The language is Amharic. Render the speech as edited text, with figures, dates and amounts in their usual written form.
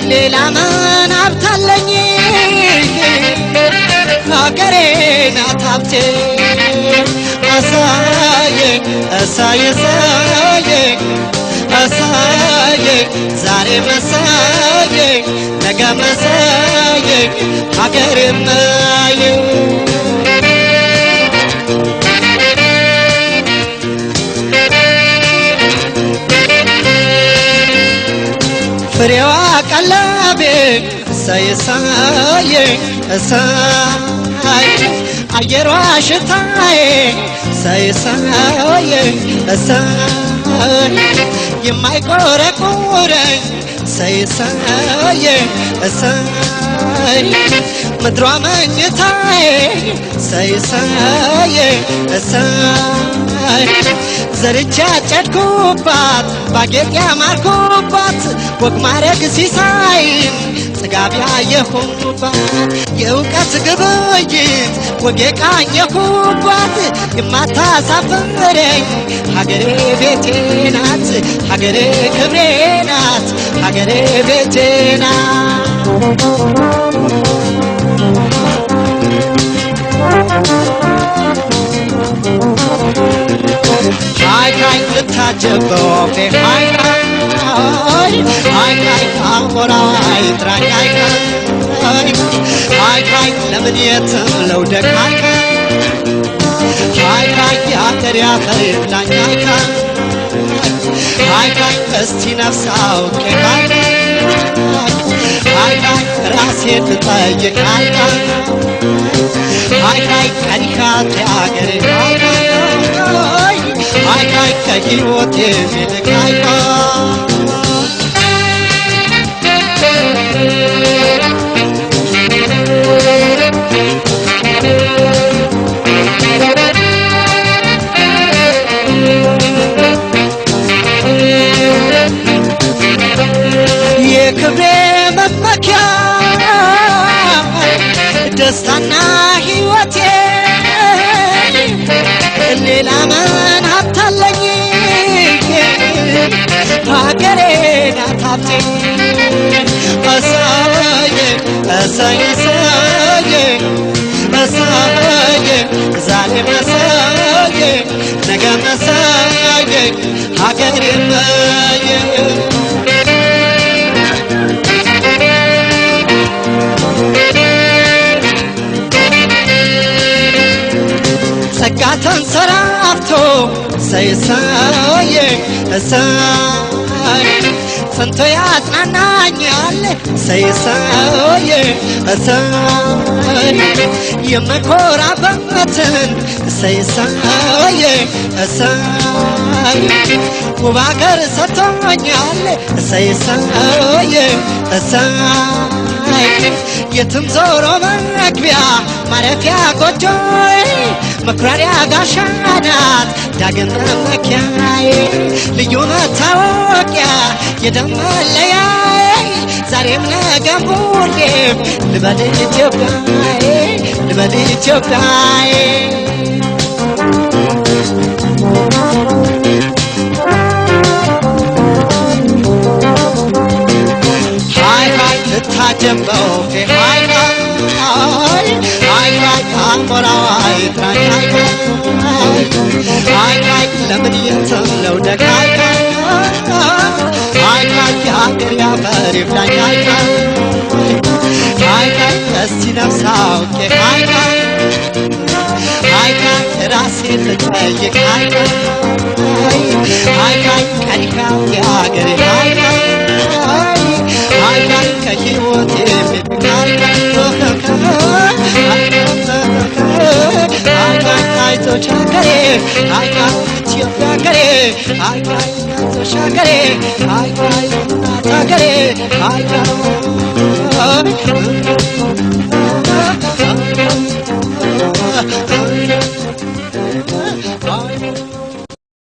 ሌላ ምን ሀብታለኝ ሀገሬ ናት ሀብቴ አሳየኝ አሳየኝ አሳየኝ ዛሬ መሳየኝ ነገ መሳየኝ ሀገሬ ማየኝ ፍሬዋ ቀለቤ ሳይሳየኝ እሳይ አየሯ ሽታዬ ሳይሳየኝ እሳይ የማይቆረቁረኝ ሳይሳየኝ እሳይ ምድሯ መኝታዬ ሳይሳየኝ እሳይ ዘርቼ ያጨድኩባት ባጌጥ ያማርኩባት ወግ ማረግ ሲሳይን ጽጋብ ያየሁባት የእውቀት ግብይት ወግ የቃኘሁባት የማታሳፍረኝ ሀገሬ ቤቴ ናት ሀገሬ ክብሬ ናት ሀገሬ ቤቴ ናት ሃይ ሃይ ልታጀበው ሃይ ሃይ ሃይ አሞራው አይጥራኝ ሃይ ሃይ ለምን የትም ለውደቅ ሃይ ሃይ የአገር ያፈር ይብላኝ ሃይ እስቲ ነፍስ አውቄ ሃይ ራሴን ልጠይቅ ሃይ ቀኒካት የአገሬ ሃይ ከሕይወቴ ይልቅ የክብሬ መመኪያ ደስታና ሕይወቴ ሌላ ምን ሀብታለኝ ሀገሬ ናት ሀብቴ አሳየኝ አሳየኝ አሳየኝ ዛሬ መሳየኝ ነገ መሳየኝ ሀገሬ ማየኝ ጸጋ ተንሰራፍቶ ሳይሳየኝ እሳይ ጸንቶ ያጽናናኛል ሳይሳየኝ እሳይ የምኮራበትን ሳይሳየኝ እሳይ ውብ አገር ሰጥቶኛል ሳይሳየኝ እሳይ የትም ዞሮ መግቢያ ማረፊያ ጎጆዬ መኩራሪያ ጋሻ ናት ዳግም መመኪያዬ ልዩ መታወቂያ የደም መለያዬ ዛሬም ነገም ሁሌም ልበል ኢትዮጵያዬ ልበል ኢትዮጵያዬ ሃይ ልታጀበው ሃይ አሞራው አይጥራኝ ሃይ ለምን የትም ለውደቅ ሃይ የሀገር ያፈር ይብላኝ ሃይ እስቲ ነፍስ አውቄ ሃይ ራሴን ልጠይቅ ሃይ ቀኒካው የሀገሬ ሃይ ከሕይወቴ የሚልቅ አይዞሽ ሀገሬ ኢትዮጵያ ሀገሬ አይዞሽ ሀገሬ እናት ሀገሬ